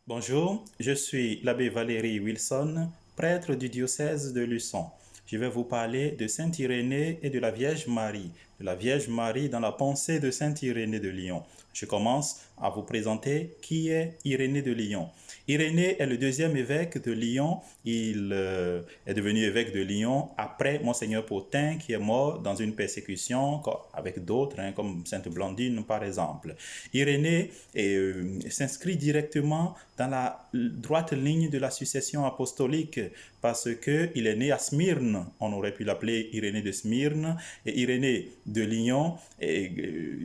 Bonjour, je suis l'abbé Valérie Wilson, prêtre du diocèse de Luçon. Je vais vous parler de Saint Irénée et de la Vierge Marie, dans la pensée de Saint Irénée de Lyon. Je commence à vous présenter qui est Irénée de Lyon. Irénée est le deuxième évêque de Lyon. Il est devenu évêque de Lyon après Monseigneur Potin qui est mort dans une persécution avec d'autres, comme Sainte Blandine par exemple. Irénée s'inscrit directement dans la droite ligne de la succession apostolique parce qu'il est né à Smyrne. On aurait pu l'appeler Irénée de Smyrne. Et Irénée de Lyon,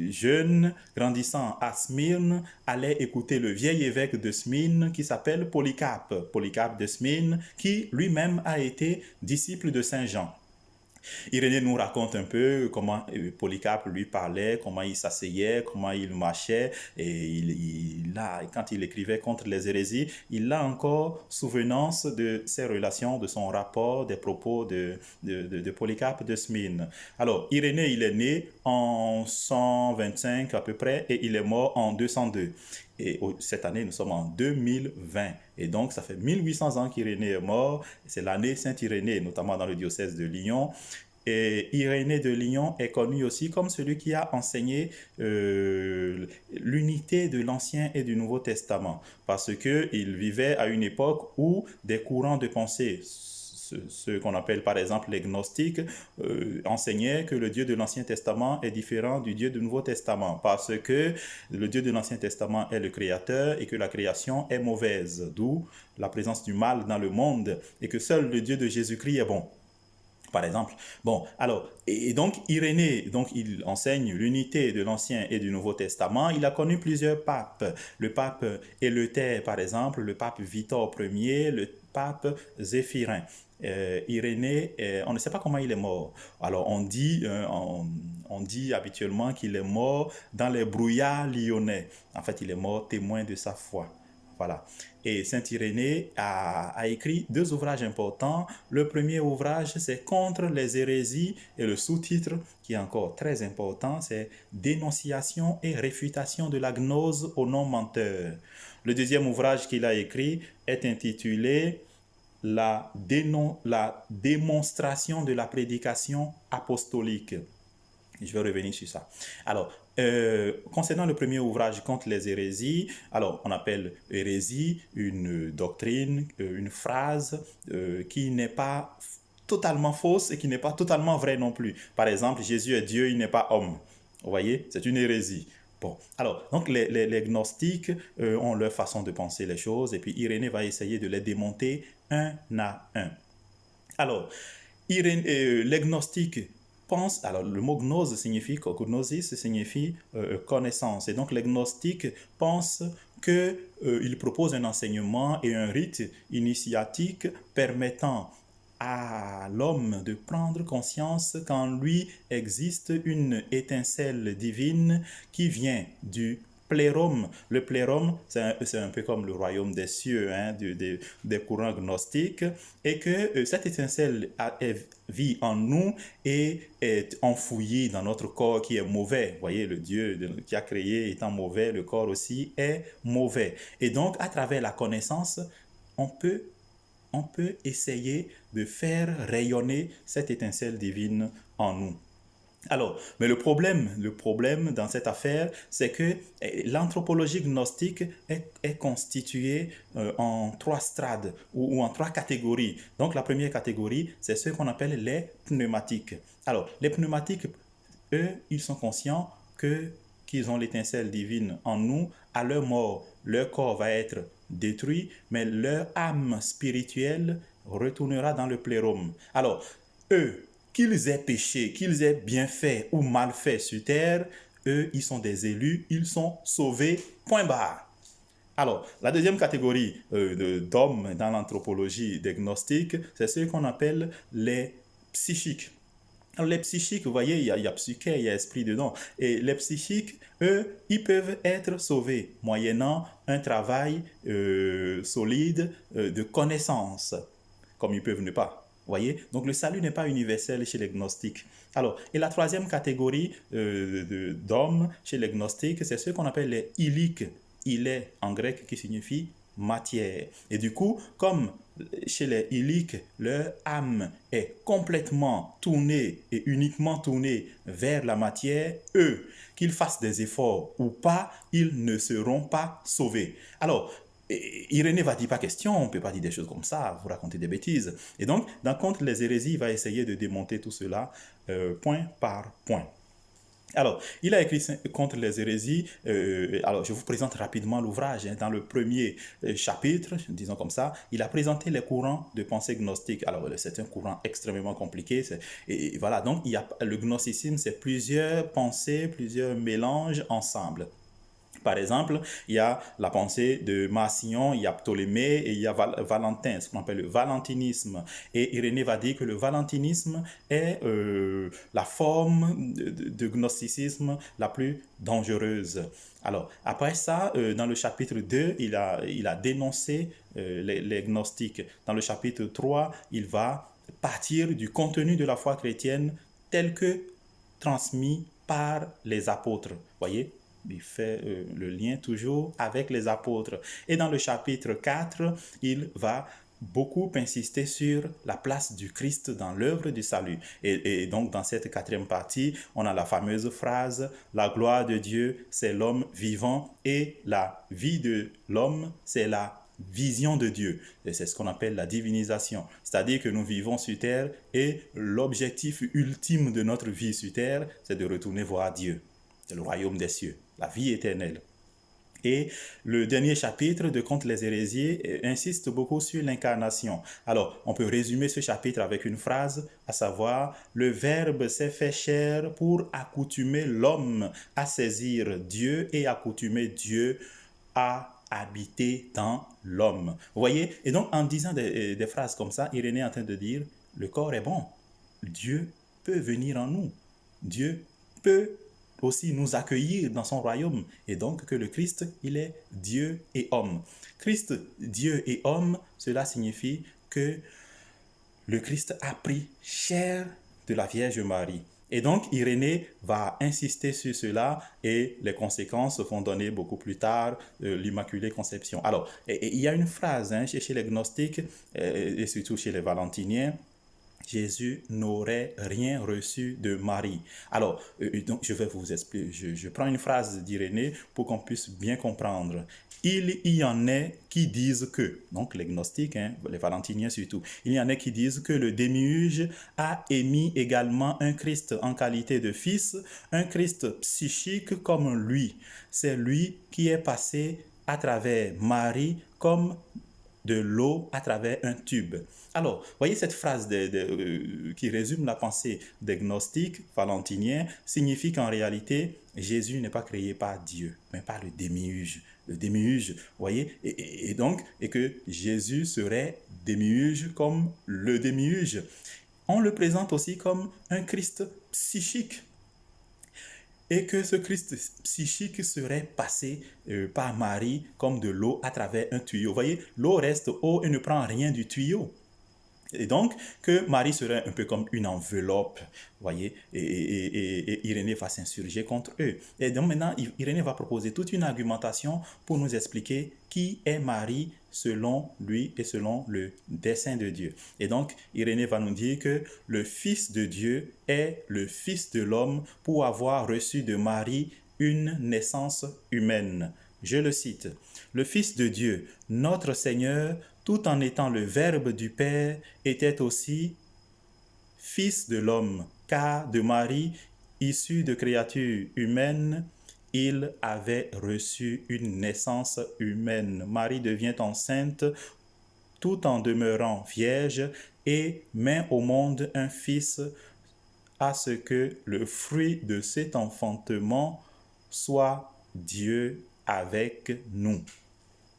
jeune, grandissant à Smyrne, allait écouter le vieil évêque de Smyrne qui s'appelle Polycarpe. Polycarpe de Smyrne, qui lui-même a été disciple de Saint Jean. Irénée nous raconte un peu comment Polycarpe lui parlait, comment il s'asseyait, comment il marchait, et quand il écrivait contre les hérésies, il a encore souvenance de ses relations, de son rapport, des propos de Polycarpe de Smyrne. Alors, Irénée, il est né en 125 à peu près, et il est mort en 202. Et cette année, nous sommes en 2020. Et donc, ça fait 1800 ans qu'Irénée est mort. C'est l'année Saint-Irénée, notamment dans le diocèse de Lyon. Et Irénée de Lyon est connu aussi comme celui qui a enseigné l'unité de l'Ancien et du Nouveau Testament, parce qu'il vivait à une époque où des courants de pensée, ce qu'on appelle par exemple les gnostiques, enseignaient que le Dieu de l'Ancien Testament est différent du Dieu du Nouveau Testament, parce que le Dieu de l'Ancien Testament est le Créateur et que la création est mauvaise, d'où la présence du mal dans le monde, et que seul le Dieu de Jésus-Christ est bon, par exemple. Bon, alors, et donc Irénée, donc il enseigne l'unité de l'Ancien et du Nouveau Testament. Il a connu plusieurs papes. Le pape Éleuthère, par exemple, le pape Victor Ier, le pape Zéphirin. Irénée, on ne sait pas comment il est mort. Alors on dit habituellement qu'il est mort dans les brouillards lyonnais. En fait, il est mort témoin de sa foi. Voilà. Et Saint Irénée a écrit deux ouvrages importants. Le premier ouvrage, c'est Contre les hérésies, et le sous-titre, qui est encore très important, c'est Dénonciation et réfutation de la gnose au non-menteur. Le deuxième ouvrage qu'il a écrit est intitulé la démonstration de la prédication apostolique. Je vais revenir sur ça. Alors, concernant le premier ouvrage contre les hérésies, alors on appelle hérésie une doctrine, une phrase qui n'est pas totalement fausse et qui n'est pas totalement vraie non plus. Par exemple, Jésus est Dieu, il n'est pas homme. Vous voyez, c'est une hérésie. Bon, alors, donc les gnostiques ont leur façon de penser les choses, et puis Irénée va essayer de les démonter un à un. Alors, les gnostiques pensent, alors le mot gnose signifie, gnosis signifie connaissance, et donc les gnostiques pensent qu'ils proposent un enseignement et un rite initiatique permettant à l'homme de prendre conscience qu'en lui existe une étincelle divine qui vient du plérum. Le plérum, c'est un peu comme le royaume des cieux, des courants gnostiques, et que cette étincelle vit en nous et est enfouie dans notre corps qui est mauvais. Vous voyez, le Dieu qui a créé étant mauvais, le corps aussi est mauvais. Et donc, à travers la connaissance, on peut essayer de faire rayonner cette étincelle divine en nous. Alors, mais le problème dans cette affaire, c'est que l'anthropologie gnostique est constituée en trois strades ou en trois catégories. Donc, la première catégorie, c'est ce qu'on appelle les pneumatiques. Alors, les pneumatiques, eux, ils sont conscients qu'ils ont l'étincelle divine en nous. À leur mort, leur corps va être détruit, mais leur âme spirituelle retournera dans le plérum. Alors, eux, qu'ils aient péché, qu'ils aient bien fait ou mal fait sur terre, eux, ils sont des élus, ils sont sauvés, point barre. Alors, la deuxième catégorie d'hommes dans l'anthropologie des gnostiques, c'est ce qu'on appelle les psychiques. Alors, les psychiques, vous voyez, il y a psyché, il y a esprit dedans. Et les psychiques, eux, ils peuvent être sauvés moyennant un travail solide de connaissance, comme ils peuvent ne pas. Voyez. Donc le salut n'est pas universel chez les gnostiques. Alors, et la troisième catégorie d'hommes chez les gnostiques, c'est ce qu'on appelle les iliques. Il est en grec qui signifie matière. Et du coup, comme chez les Illiques, leur âme est complètement tournée et uniquement tournée vers la matière, eux, qu'ils fassent des efforts ou pas, ils ne seront pas sauvés. Alors, Irénée va dire pas question, on ne peut pas dire des choses comme ça, vous racontez des bêtises. Et donc, dans Contre les hérésies, il va essayer de démonter tout cela point par point. Alors, il a écrit Contre les hérésies. Alors, je vous présente rapidement l'ouvrage. Dans le premier chapitre, disons comme ça, il a présenté les courants de pensée gnostique. Alors, c'est un courant extrêmement compliqué. Et voilà, donc le gnosticisme, c'est plusieurs pensées, plusieurs mélanges ensemble. Par exemple, il y a la pensée de Marcion, il y a Ptolémée et il y a Valentin, ce qu'on appelle le valentinisme. Et Irénée va dire que le valentinisme est la forme de gnosticisme la plus dangereuse. Alors, après ça, dans le chapitre 2, il a dénoncé les gnostiques. Dans le chapitre 3, il va partir du contenu de la foi chrétienne tel que transmis par les apôtres. Voyez, il fait le lien toujours avec les apôtres. Et dans le chapitre 4, il va beaucoup insister sur la place du Christ dans l'œuvre du salut. Et donc, dans cette quatrième partie, on a la fameuse phrase « La gloire de Dieu, c'est l'homme vivant et la vie de l'homme, c'est la vision de Dieu. » Et c'est ce qu'on appelle la divinisation. C'est-à-dire que nous vivons sur terre et l'objectif ultime de notre vie sur terre, c'est de retourner voir Dieu. C'est le royaume des cieux, la vie éternelle. Et le dernier chapitre de Contre les hérésies insiste beaucoup sur l'incarnation. Alors, on peut résumer ce chapitre avec une phrase, à savoir « Le Verbe s'est fait chair pour accoutumer l'homme à saisir Dieu et accoutumer Dieu à habiter dans l'homme. » Vous voyez? Et donc, en disant des phrases comme ça, Irénée est en train de dire « Le corps est bon. Dieu peut venir en nous. Dieu peut aussi nous accueillir dans son royaume. Et donc que le Christ, il est Dieu et homme. Christ, Dieu et homme, cela signifie que le Christ a pris chair de la Vierge Marie. Et donc, Irénée va insister sur cela et les conséquences se font donner beaucoup plus tard, l'Immaculée Conception. Alors, il y a une phrase chez les gnostiques et surtout chez les valentiniens, Jésus n'aurait rien reçu de Marie. Alors, donc je vais vous expliquer. Je prends une phrase d'Irénée pour qu'on puisse bien comprendre. Il y en a qui disent que, donc les gnostiques, les valentiniens surtout, il y en a qui disent que le démiurge a émis également un Christ en qualité de fils, un Christ psychique comme lui. C'est lui qui est passé à travers Marie comme de l'eau à travers un tube. Alors, voyez cette phrase qui résume la pensée des gnostiques valentiniens, signifie qu'en réalité, Jésus n'est pas créé par Dieu, mais par le démiurge. Le démiurge, voyez, et donc, et que Jésus serait démiurge comme le démiurge. On le présente aussi comme un Christ psychique. Et que ce Christ psychique serait passé par Marie comme de l'eau à travers un tuyau. Vous voyez, l'eau reste eau et ne prend rien du tuyau. Et donc, que Marie serait un peu comme une enveloppe, voyez, et Irénée va s'insurger contre eux. Et donc maintenant, Irénée va proposer toute une argumentation pour nous expliquer qui est Marie selon lui et selon le dessein de Dieu. Et donc, Irénée va nous dire que le Fils de Dieu est le Fils de l'homme pour avoir reçu de Marie une naissance humaine. Je le cite. Le Fils de Dieu, notre Seigneur, tout en étant le Verbe du Père, était aussi Fils de l'homme, car de Marie, issue de créatures humaines, il avait reçu une naissance humaine. Marie devient enceinte tout en demeurant vierge et met au monde un fils à ce que le fruit de cet enfantement soit Dieu avec nous.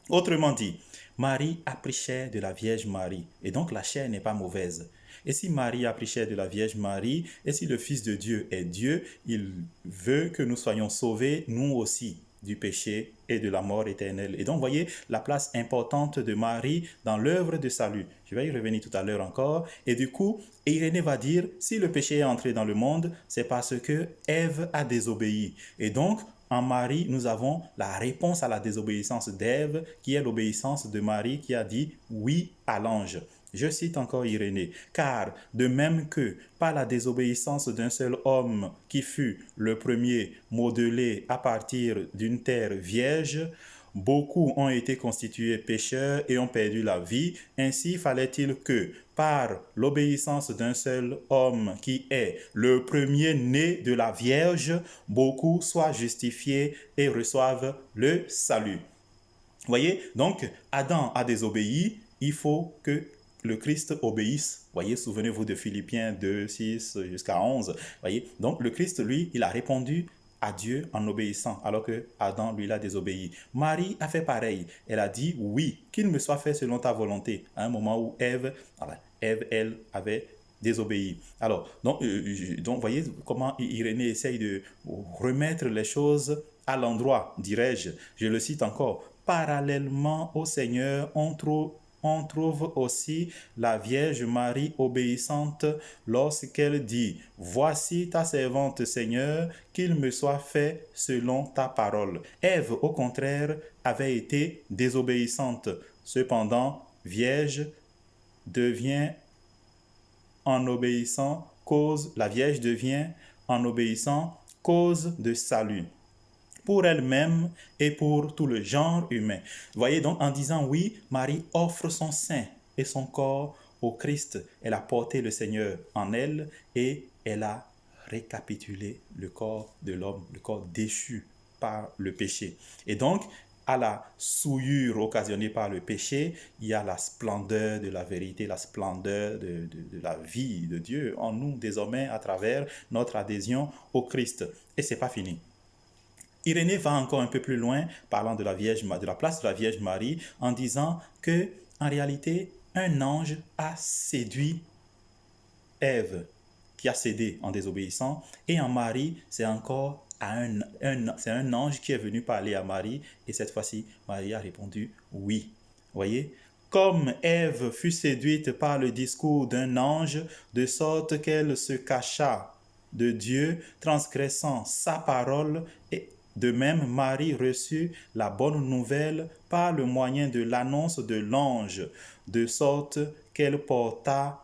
Autrement dit, Marie a pris chair de la Vierge Marie, et donc la chair n'est pas mauvaise. Et si Marie a pris chair de la Vierge Marie, et si le Fils de Dieu est Dieu, il veut que nous soyons sauvés, nous aussi, du péché et de la mort éternelle. Et donc, voyez la place importante de Marie dans l'œuvre de salut. Je vais y revenir tout à l'heure encore. Et du coup, Irénée va dire, si le péché est entré dans le monde, c'est parce que Ève a désobéi. Et donc, en Marie, nous avons la réponse à la désobéissance d'Ève, qui est l'obéissance de Marie qui a dit oui à l'ange. Je cite encore Irénée, car de même que par la désobéissance d'un seul homme qui fut le premier modelé à partir d'une terre vierge, beaucoup ont été constitués pécheurs et ont perdu la vie. Ainsi fallait-il que, par l'obéissance d'un seul homme qui est le premier-né de la Vierge, beaucoup soient justifiés et reçoivent le salut. Voyez, donc Adam a désobéi, il faut que le Christ obéisse. Voyez, souvenez-vous de Philippiens 2, 6 jusqu'à 11. Voyez, donc le Christ, lui, il a répondu à Dieu en obéissant, alors que Adam, lui, l'a désobéi. Marie a fait pareil. Elle a dit oui, qu'il me soit fait selon ta volonté. À un moment où Ève, elle, avait désobéi. Alors, donc, voyez comment Irénée essaye de remettre les choses à l'endroit, dirais-je. Je le cite encore. Parallèlement au Seigneur, on trouve aussi la Vierge Marie obéissante lorsqu'elle dit « Voici ta servante Seigneur, qu'il me soit fait selon ta parole. » Ève, au contraire, avait été désobéissante. Cependant, Vierge devient en obéissant cause, la Vierge devient en obéissant cause de salut pour elle-même et pour tout le genre humain. Voyez donc en disant oui, Marie offre son sein et son corps au Christ. Elle a porté le Seigneur en elle et elle a récapitulé le corps de l'homme, le corps déchu par le péché. Et donc, à la souillure occasionnée par le péché, il y a la splendeur de la vérité, la splendeur de la vie de Dieu en nous désormais à travers notre adhésion au Christ. Et c'est pas fini. Irénée va encore un peu plus loin, parlant de la place de la Vierge Marie, en disant que, en réalité, un ange a séduit Ève, qui a cédé en désobéissant, et en Marie, c'est encore c'est un ange qui est venu parler à Marie, et cette fois-ci, Marie a répondu oui. Voyez, comme Ève fut séduite par le discours d'un ange, de sorte qu'elle se cacha de Dieu, transgressant sa parole, et de même, Marie reçut la bonne nouvelle par le moyen de l'annonce de l'ange, de sorte qu'elle porta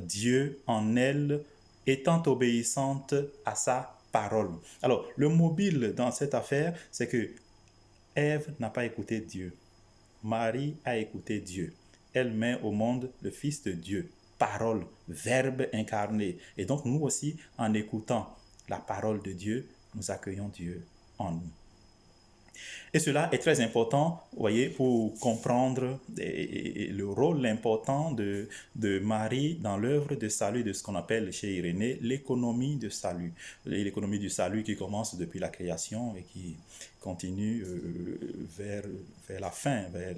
Dieu en elle, étant obéissante à sa parole. Alors, le mobile dans cette affaire, c'est que Ève n'a pas écouté Dieu. Marie a écouté Dieu. Elle met au monde le Fils de Dieu, parole, verbe incarné. Et donc, nous aussi, en écoutant la parole de Dieu, nous accueillons Dieu en nous. Et cela est très important, vous voyez, pour comprendre le rôle important de Marie dans l'œuvre de salut de ce qu'on appelle chez Irénée l'économie de salut. L'économie du salut qui commence depuis la création et qui continue vers la fin, vers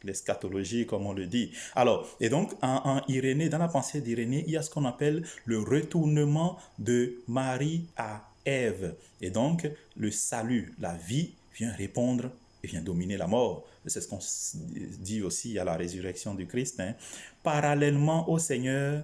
l'eschatologie, comme on le dit. Alors, et donc, en Irénée, dans la pensée d'Irénée, il y a ce qu'on appelle le retournement de Marie à Ève. Et donc, le salut, la vie, vient répondre et vient dominer la mort. C'est ce qu'on dit aussi à la résurrection du Christ. Parallèlement au Seigneur,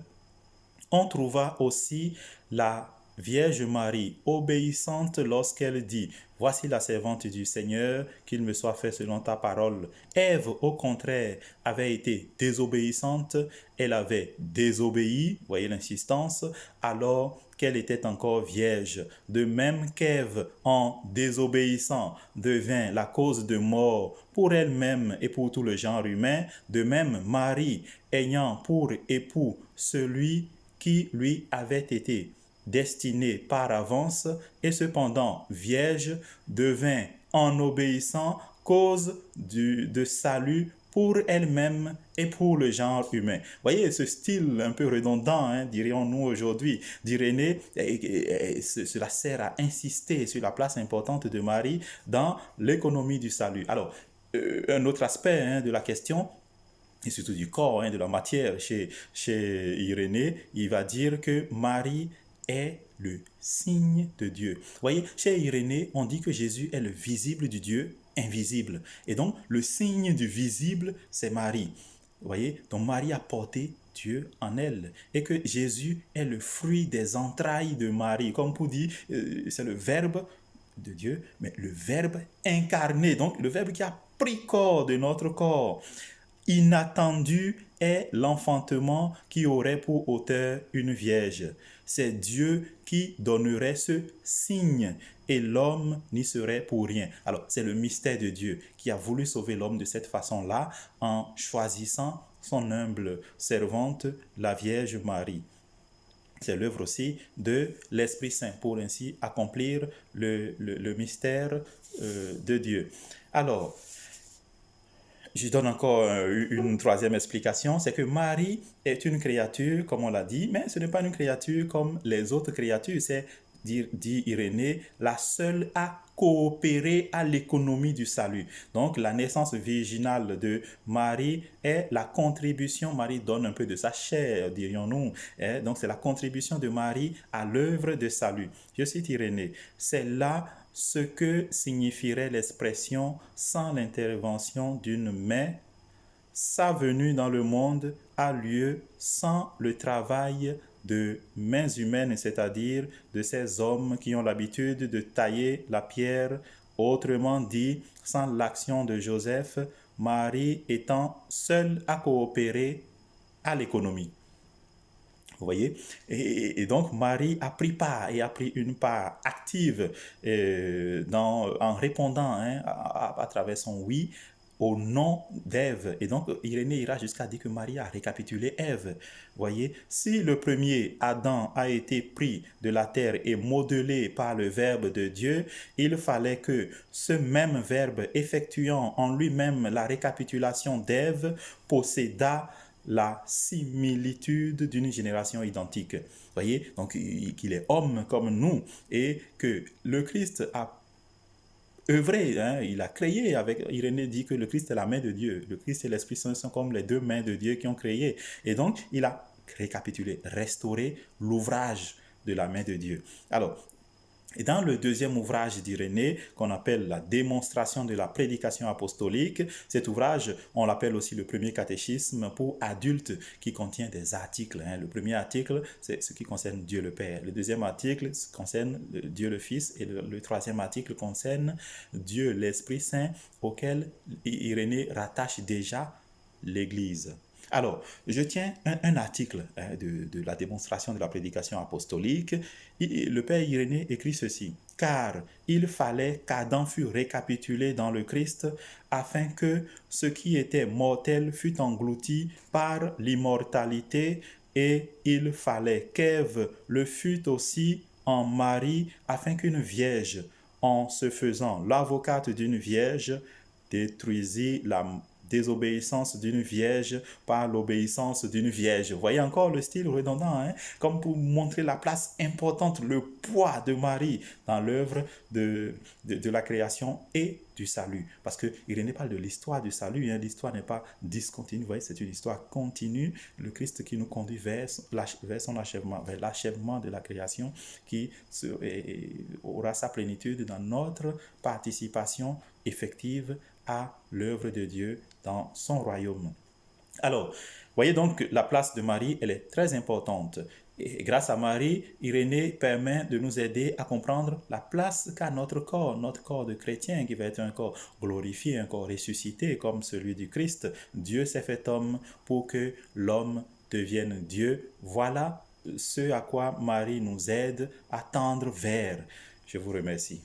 on trouva aussi la Vierge Marie, obéissante lorsqu'elle dit « Voici la servante du Seigneur, qu'il me soit fait selon ta parole. » Ève, au contraire, avait été désobéissante, elle avait désobéi, voyez l'insistance, alors qu'elle était encore vierge. De même qu'Ève, en désobéissant, devint la cause de mort pour elle-même et pour tout le genre humain, de même Marie, ayant pour époux celui qui lui avait été destiné par avance et cependant vierge, devint en obéissant cause de salut pour elle-même et pour le genre humain. Voyez ce style un peu redondant, dirions-nous aujourd'hui, d'Irénée, cela sert à insister sur la place importante de Marie dans l'économie du salut. Alors, un autre aspect de la question, et surtout du corps, de la matière chez Irénée, il va dire que Marie est le signe de Dieu. Vous voyez, chez Irénée, on dit que Jésus est le visible du Dieu invisible. Et donc, le signe du visible, c'est Marie. Vous voyez, donc Marie a porté Dieu en elle et que Jésus est le fruit des entrailles de Marie. Comme pour dire, c'est le Verbe de Dieu, mais le Verbe incarné, donc le Verbe qui a pris corps de notre corps. Inattendu est l'enfantement qui aurait pour auteur une vierge. C'est Dieu qui donnerait ce signe et l'homme n'y serait pour rien. Alors, c'est le mystère de Dieu qui a voulu sauver l'homme de cette façon-là en choisissant son humble servante, la Vierge Marie. C'est l'œuvre aussi de l'Esprit Saint pour ainsi accomplir le mystère de Dieu. Alors, je donne encore une troisième explication, c'est que Marie est une créature, comme on l'a dit, mais ce n'est pas une créature comme les autres créatures, c'est, dit Irénée, la seule à coopérer à l'économie du salut. Donc la naissance virginale de Marie est la contribution, Marie donne un peu de sa chair, dirions-nous, donc c'est la contribution de Marie à l'œuvre de salut. Je cite Irénée, c'est là ce que signifierait l'expression sans l'intervention d'une main, sa venue dans le monde a lieu sans le travail de mains humaines, c'est-à-dire de ces hommes qui ont l'habitude de tailler la pierre, autrement dit, sans l'action de Joseph, Marie étant seule à coopérer à l'économie. Vous voyez, et donc Marie a pris part et a pris une part active en répondant à travers son oui au nom d'Ève. Et donc Irénée ira jusqu'à dire que Marie a récapitulé Ève. Vous voyez, si le premier Adam a été pris de la terre et modelé par le Verbe de Dieu, il fallait que ce même Verbe effectuant en lui-même la récapitulation d'Ève possédât la similitude d'une génération identique. Vous voyez, donc qu'il est homme comme nous et que le Christ a œuvré, il a créé. Avec Irénée dit que le Christ est la main de Dieu. Le Christ et l'Esprit Saint sont comme les deux mains de Dieu qui ont créé. Et donc, il a récapitulé, restauré l'ouvrage de la main de Dieu. Alors, et dans le deuxième ouvrage d'Irénée, qu'on appelle la démonstration de la prédication apostolique, cet ouvrage, on l'appelle aussi le premier catéchisme pour adultes qui contient des articles. Le premier article, c'est ce qui concerne Dieu le Père. Le deuxième article concerne Dieu le Fils. Et le troisième article concerne Dieu l'Esprit Saint, auquel Irénée rattache déjà l'Église. Alors, je tiens un article de la démonstration de la prédication apostolique. Le père Irénée écrit ceci. Car il fallait qu'Adam fût récapitulé dans le Christ afin que ce qui était mortel fût englouti par l'immortalité et il fallait qu'Ève le fût aussi en Marie afin qu'une vierge, en se faisant l'avocate d'une vierge, détruisit la désobéissance d'une vierge par l'obéissance d'une vierge. Vous voyez encore le style redondant, comme pour montrer la place importante, le poids de Marie dans l'œuvre de la création et du salut. Parce que Irénée parle de l'histoire du salut, l'histoire n'est pas discontinue, vous voyez, c'est une histoire continue, le Christ qui nous conduit vers son achèvement, vers l'achèvement de la création qui aura sa plénitude dans notre participation effective à l'œuvre de Dieu dans son royaume. Alors, voyez donc la place de Marie, elle est très importante. Et grâce à Marie, Irénée permet de nous aider à comprendre la place qu'a notre corps de chrétien, qui va être un corps glorifié, un corps ressuscité comme celui du Christ. Dieu s'est fait homme pour que l'homme devienne Dieu. Voilà ce à quoi Marie nous aide à tendre vers. Je vous remercie.